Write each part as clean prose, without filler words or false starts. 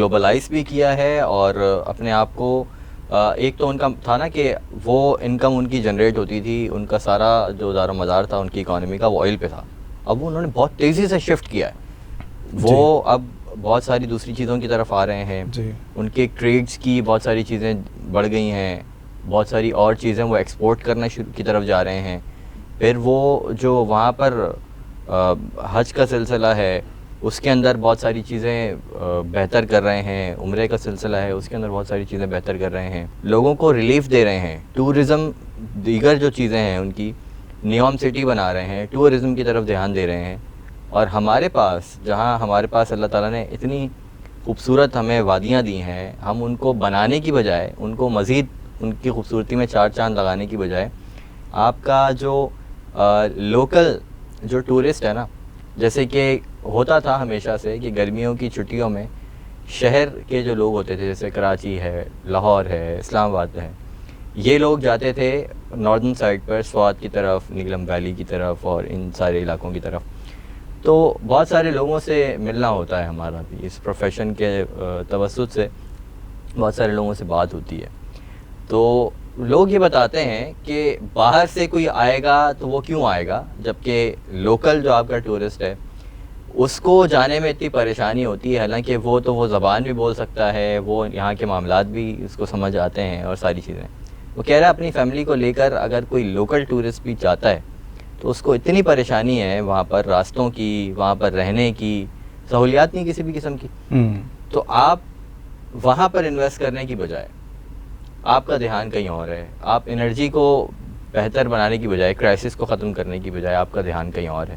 Globalise بھی کیا ہے اور اپنے آپ کو ایک تو ان کا تھا نا کہ وہ انکم ان کی جنریٹ ہوتی تھی, ان کا سارا جو دار و مدار تھا ان کی اکانومی کا وہ آئل پہ تھا. اب انہوں نے بہت تیزی سے شفٹ کیا ہے, وہ اب بہت ساری دوسری چیزوں کی طرف آ رہے ہیں. ان کے ٹریڈس کی بہت ساری چیزیں بڑھ گئی ہیں, بہت ساری اور چیزیں وہ ایکسپورٹ کرنا کی طرف جا رہے ہیں. پھر وہ جو وہاں پر حج کا سلسلہ ہے اس کے اندر بہت ساری چیزیں بہتر کر رہے ہیں, عمرے کا سلسلہ ہے اس کے اندر بہت ساری چیزیں بہتر کر رہے ہیں, لوگوں کو ریلیف دے رہے ہیں. ٹورزم دیگر جو چیزیں ہیں ان کی نیوم سٹی بنا رہے ہیں, ٹورزم کی طرف دھیان دے رہے ہیں. اور ہمارے پاس جہاں ہمارے پاس اللہ تعالیٰ نے اتنی خوبصورت ہمیں وادیاں دی ہیں, ہم ان کو بنانے کی بجائے, ان کو مزید ان کی خوبصورتی میں چار چاند لگانے کی بجائے, آپ کا جو لوکل جو ٹورسٹ ہے نا, جیسے کہ ہوتا تھا ہمیشہ سے کہ گرمیوں کی چھٹیوں میں شہر کے جو لوگ ہوتے تھے, جیسے کراچی ہے, لاہور ہے, اسلام آباد ہے, یہ لوگ جاتے تھے ناردن سائڈ پر, سوات کی طرف, نیلم ویلی کی طرف اور ان سارے علاقوں کی طرف. تو بہت سارے لوگوں سے ملنا ہوتا ہے ہمارا بھی, اس پروفیشن کے توسط سے بہت سارے لوگوں سے بات ہوتی ہے. تو لوگ یہ بتاتے ہیں کہ باہر سے کوئی آئے گا تو وہ کیوں آئے گا, جبکہ لوکل جو آپ کا ٹورسٹ ہے اس کو جانے میں اتنی پریشانی ہوتی ہے. حالانکہ وہ زبان بھی بول سکتا ہے, وہ یہاں کے معاملات بھی اس کو سمجھ آتے ہیں اور ساری چیزیں. وہ کہہ رہا ہے اپنی فیملی کو لے کر اگر کوئی لوکل ٹورسٹ بھی جاتا ہے تو اس کو اتنی پریشانی ہے وہاں پر راستوں کی, وہاں پر رہنے کی سہولیات نہیں کسی بھی قسم کی. تو آپ وہاں پر انویسٹ کرنے کی بجائے آپ کا دھیان کہیں اور ہے, آپ انرجی کو بہتر بنانے کی بجائے, کرائسس کو ختم کرنے کی بجائے آپ کا دھیان کہیں اور ہے.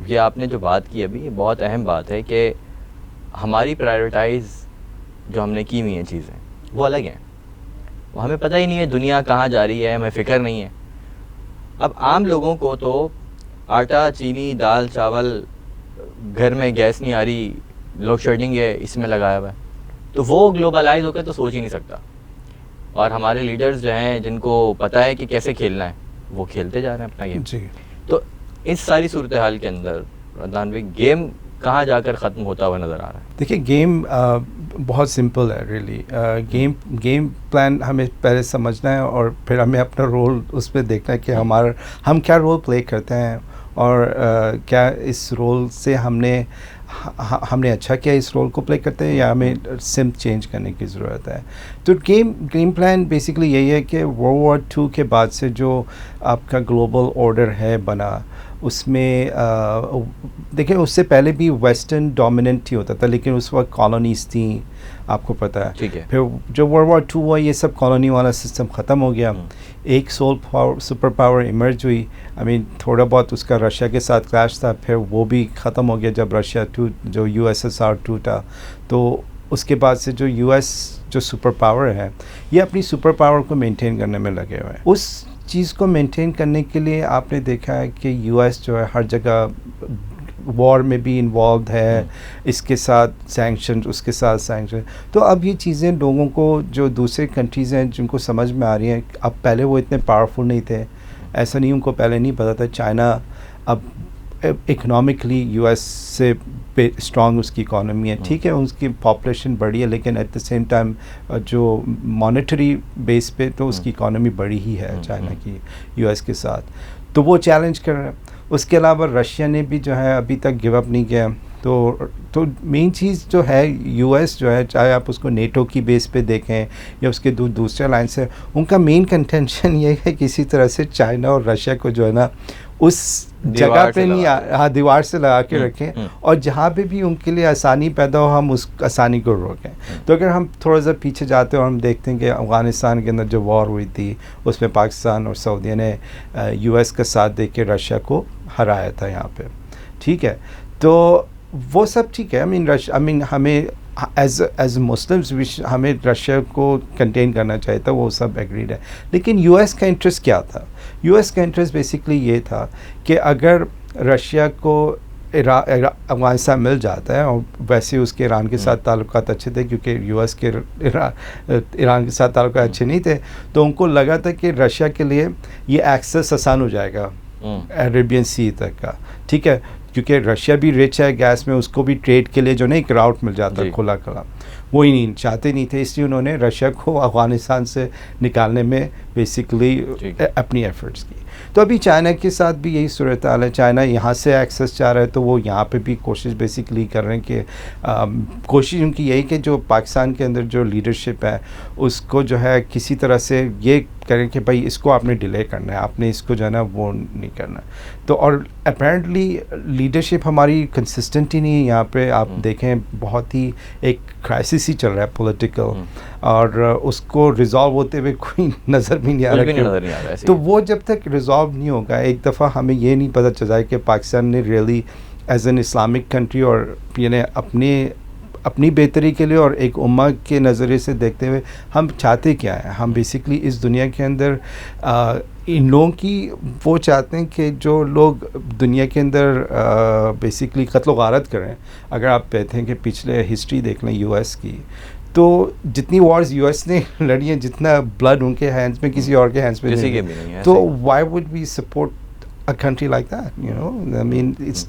یہ آپ نے جو بات کی ابھی, یہ بہت اہم بات ہے کہ ہماری پرائیورٹائز جو ہم نے کی ہوئی ہیں چیزیں وہ الگ ہیں. وہ ہمیں پتہ ہی نہیں ہے دنیا کہاں جا رہی ہے, ہمیں فکر نہیں ہے. اب عام لوگوں کو تو آٹا, چینی, دال, چاول, گھر میں گیس نہیں آ رہی, لوڈ شیڈنگ ہے اس میں لگایا ہوا ہے, تو وہ گلوبلائز ہو کے تو سوچ ہی نہیں سکتا. اور ہمارے لیڈرز جو ہیں جن کو پتہ ہے کہ کیسے کھیلنا ہے وہ کھیلتے جا رہے ہیں اپنا گیم. تو اس ساری صورتحال کے اندر عدنان بھائی گیم کہاں جا کر ختم ہوتا ہوا نظر آ رہا ہے؟ دیکھیے گیم بہت سمپل ہے ریئلی. گیم پلان ہمیں پہلے سمجھنا ہے اور پھر ہمیں اپنا رول اس پہ دیکھنا ہے کہ ہم کیا رول پلے کرتے ہیں اور کیا اس رول سے ہم نے اچھا کیا اس رول کو پلے کرتے ہیں یا ہمیں سمت چینج کرنے کی ضرورت ہے. تو گیم پلان بیسکلی یہی ہے کہ ورلڈ وار 2 کے بعد سے جو آپ کا گلوبل آرڈر ہے بنا, اس میں دیکھیں اس سے پہلے بھی ویسٹرن ڈومیننٹ ہی ہوتا تھا, لیکن اس وقت کالونیز تھیں, آپ کو پتہ ہے. ٹھیک ہے. پھر جو ورلڈ وار 2 ہوا یہ سب کالونی والا سسٹم ختم ہو گیا, ایک سپر پاور ایمرج ہوئی. تھوڑا بہت اس کا رشیا کے ساتھ کلیش تھا, پھر وہ بھی ختم ہو گیا جب رشیا جو USSR ٹوٹا. تو اس کے بعد سے جو US جو سپر پاور ہے یہ اپنی سپر پاور کو مینٹین کرنے میں لگے ہوئے ہیں. اس چیز کو مینٹین کرنے کے لیے آپ نے دیکھا ہے کہ US جو ہے ہر جگہ وار میں بھی انوالوڈ ہے, اس کے ساتھ سینکشن, اس کے ساتھ سینکشن. تو اب یہ چیزیں لوگوں کو جو دوسرے کنٹریز ہیں جن کو سمجھ میں آ رہی ہیں, اب پہلے وہ اتنے پاورفل نہیں تھے, ایسا نہیں ان کو پہلے نہیں پتا تھا. چائنا اب اکنامکلی US سے اسٹرانگ اس کی اکانومی ہے, ٹھیک ہے اس کی پاپولیشن بڑھی ہے, لیکن ایٹ دا سیم ٹائم جو مانیٹری بیس پہ تو اس کی اکانومی بڑی ہی ہے چائنا کی US کے ساتھ. تو وہ چیلنج کر رہے ہیں. اس کے علاوہ رشیا نے بھی جو ہے ابھی تک گیو اپ نہیں کیا. تو مین چیز جو ہے US جو ہے, چاہے آپ اس کو نیٹو کی بیس پہ دیکھیں یا اس کے دوسرے الائنس ہیں, ان کا مین کنٹینشن یہ ہے کسی طرح سے چائنا اور رشیا کو جو ہے نا اس جگہ پہ نہیں, دیوار سے لگا کے رکھیں, اور جہاں پہ بھی ان کے لیے آسانی پیدا ہو ہم اس آسانی کو روکیں. تو اگر ہم تھوڑا سا پیچھے جاتے ہیں اور ہم دیکھتے ہیں کہ افغانستان کے اندر جو وار ہوئی تھی اس میں پاکستان اور سعودیہ نے US کا ساتھ دے کے رشیا کو ہرایا تھا یہاں پہ, ٹھیک ہے. تو وہ سب ٹھیک ہے. ہمیں ایز مسلمز ہمیں رشیا کو کنٹین کرنا چاہیے تھا, وہ سب ایگریڈ ہے. لیکن US کا انٹرسٹ کیا تھا؟ US کا انٹرسٹ بیسکلی یہ تھا کہ اگر رشیا کو افغانستان مل جاتا ہے, اور ویسے اس کے ایران کے ساتھ تعلقات اچھے تھے کیونکہ US کے ایران کے ساتھ تعلقات اچھے نہیں تھے, تو ان کو لگا تھا کہ رشیا کے لیے یہ ایکسیس آسان ہو جائے گا عربین سی تک کا, ٹھیک ہے. کیونکہ رشیا بھی رچ ہے گیس میں, اس کو بھی ٹریڈ کے لیے جو نا ایک راؤٹ مل جاتا ہے کھلا کھلا, وہی نہیں چاہتے نہیں تھے, اس لیے انہوں نے رشیا کو افغانستان سے نکالنے میں بیسیکلی اپنی ایفرٹس کی. تو ابھی چائنا کے ساتھ بھی یہی صورتحال ہے, چائنا یہاں سے ایکسیس چاہ رہا ہے تو وہ یہاں پہ بھی کوشش بیسیکلی کر رہے ہیں کہ کوشش ان کی یہی کہ جو پاکستان کے اندر جو لیڈرشپ ہے اس کو جو ہے کسی طرح سے یہ کریں کہ بھائی اس کو آپ نے ڈیلے کرنا ہے, آپ نے اس کو جو ہے نا وہ نہیں کرنا. تو اور اپیرنٹلی لیڈرشپ ہماری کنسسٹنٹ ہی نہیں ہے یہاں پہ, آپ دیکھیں بہت ہی ایک کرائسس ہی چل رہا ہے پولیٹیکل, اور اس کو ریزالو ہوتے ہوئے کوئی نظر بھی نہیں آ رہا. تو وہ جب تک ریزالو نہیں ہوگا, ایک دفعہ ہمیں یہ نہیں پتہ چل جائے کہ پاکستان نے really as an Islamic country اور یعنی اپنی بہتری کے لیے اور ایک امہ کے نظریے سے دیکھتے ہوئے ہم چاہتے کیا ہیں. ہم بیسکلی اس دنیا کے اندر ان لوگوں کی وہ چاہتے ہیں کہ جو لوگ دنیا کے اندر بیسکلی قتل و غارت کریں. اگر آپ کہتے ہیں کہ پچھلے ہسٹری دیکھ لیں یو ایس کی, تو جتنی وارز یو ایس نے لڑی ہیں, جتنا بلڈ ان کے ہینڈز میں کسی اور کے ہینڈز میں نہیں, تو why would we support a country like that, you know? I mean, it's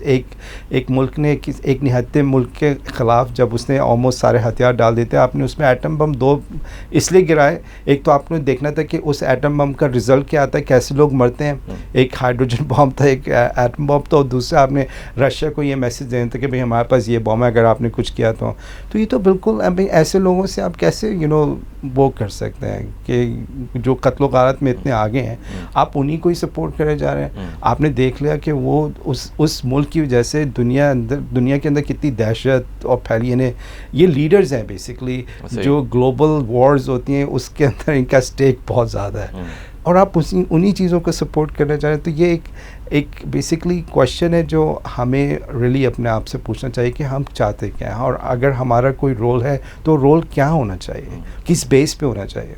ایک ملک نے ایک نہتے ملک کے خلاف جب اس نے آلموسٹ سارے ہتھیار ڈال دیتے, آپ نے اس میں ایٹم بم 2 اس لیے گرائے. ایک تو آپ نے دیکھنا تھا کہ اس ایٹم بم کا رزلٹ کیا آتا ہے, کیسے لوگ مرتے ہیں. ایک ہائیڈروجن بم تھا, ایک ایٹم بم تھا, اور دوسرا آپ نے رشیا کو یہ میسج دینا تھا کہ بھئی ہمارے پاس یہ بم ہے, اگر آپ نے کچھ کیا تو یہ تو بالکل ایسے لوگوں سے آپ کیسے وہ کر سکتے ہیں کہ جو قتل و غارت میں اتنے آگے ہیں, آپ انہی کو ہی سپورٹ کرے جا رہے ہیں. آپ نے دیکھ لیا کہ وہ اس ملک کی وجہ سے دنیا کے اندر کتنی دہشت اور پھیلی. یہ لیڈرز ہیں بیسکلی, جو گلوبل وارز ہوتی ہیں اس کے اندر ان کا اسٹیک بہت زیادہ ہے, اور آپ انہی چیزوں کو سپورٹ کرنا چاہ رہے ہیں. تو یہ ایک بیسکلی کویشچن ہے جو ہمیں ریلی اپنے آپ سے پوچھنا چاہیے کہ ہم چاہتے کیا ہیں, اور اگر ہمارا کوئی رول ہے تو رول کیا ہونا چاہیے, کس بیس پہ ہونا چاہیے.